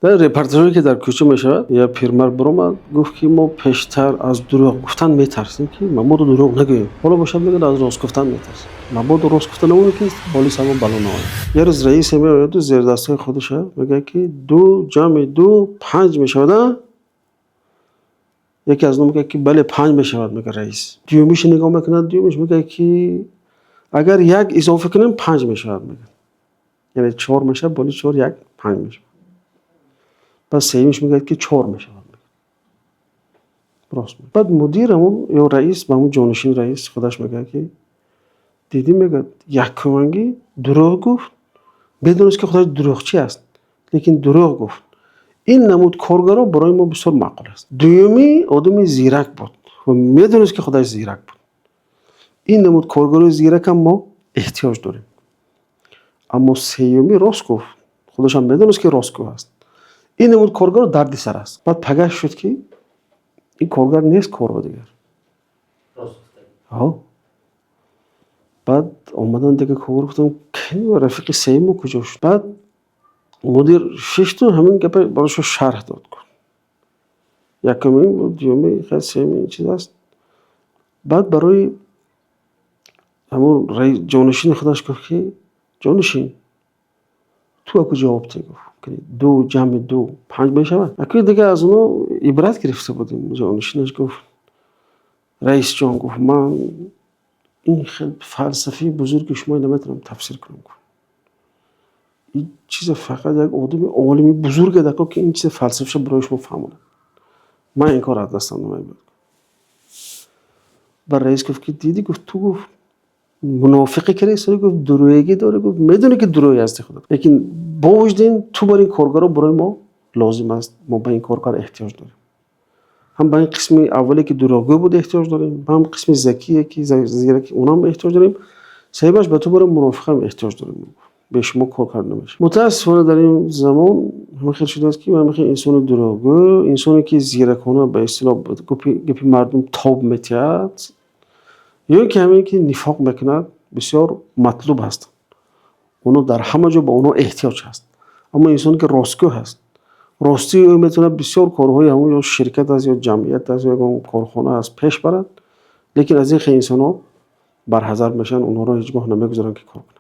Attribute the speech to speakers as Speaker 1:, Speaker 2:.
Speaker 1: در رپورتاژی که در کوچه میشود یا پیرمرد برآمد گفت که ما پیشتر از دروغ گفتن میترسیم که مبادا دروغ نگوییم. حالا باشد میگه از راست گفتن میترسیم. مبادا راست گفتن اون که پلیس هم بالا نمیاد. یه روز رئیس میاد و زیر دستای خودش میگه که 2 جمع 2 5 میشود. یکی از اونها میگه که بله 5 میشود. میگه رئیس. دیومیش نگاه میکنه، دیومیش میگه که اگر یک اضافه کنیم 5 میشود. میگه یعنی 4 میشه، بالا 4 1 5 میشه. بعد سیمش میگه که 4 میشه. راست میگه. بعد مدیرمون یا رئیس با همون جانشین رئیس خودش میگه که دیدی میگه یک کمانگی دروغ گفت بدونست که خودش دروغچی است لیکن دروغ گفت. این نمود کارگرا برای ما بسیار معقول است. دومی آدمی زیرک بود و میدونست که خودش زیرک بود. این نمود کارگرای زیرک هم ما احتیاج داریم. اما سیومی راست گفت، خودش هم میدونست که راست گفت است. این نمود کارگر درد سر است. بعد پگاش شد که این کارگر نیست کارو دیگر. ها. بعد اومدن دیگه کارگر گفتم کی رفیق سیمو کجا شد؟ بعد مدیر 6 تا همین گپ براشو شرح داد. یکمی بود، دیومی خیلی سیمی این چیز است. بعد برای همون رئیس جانشین خودش گفت که جانشین تو اکو جواب تی گفت که 2 جمع 2 5 میشود. اکی دیگه از اونو عبرت گرفته بودیم. جانشینش گفت رئیس جان گفت من این خیلی فلسفی بزرگ شما نمیتونم تفسیر کنم. این چیز فقط یک آدمی عالمی بزرگ دکا که این چیز فلسفیش برای شما فهمونه. من این کار از دستم نمیاد. بر رئیس گفت که دیدی گفت تو گفت منافقی که رئیس گفت دروغی داره گفت میدونی که دروغی هستی خدا لیکن با وجدین تو برای این کارگرا برای ما لازم است. ما به این کارگر احتیاج داریم. هم به این قسم اولی که دروغگو بود احتیاج داریم، هم قسم ذکیه که زیرک اونم احتیاج داریم. سیبش به تو برای منافق هم احتیاج داریم. به شما کار کرد نمیشه. متاسفانه در این زمان همه خیلی شده است که من میخوام انسان دروغگو، انسانی که زیرکانه به اصطلاح گپی مردم تاب میتیاد یا که همین که نفاق میکند بسیار مطلوب هست. اونو در همه جا با اونو احتیاج هست. اما انسانی که راستگو هست، راستی او میتونه بسیار کارهای همون یا شرکت از یا جمعیت از یا کارخانه از پیش برد، لیکن از این خیلی انسان ها برحذر میشن، اونها رو هیچگاه نمیگذارن که کار کنن.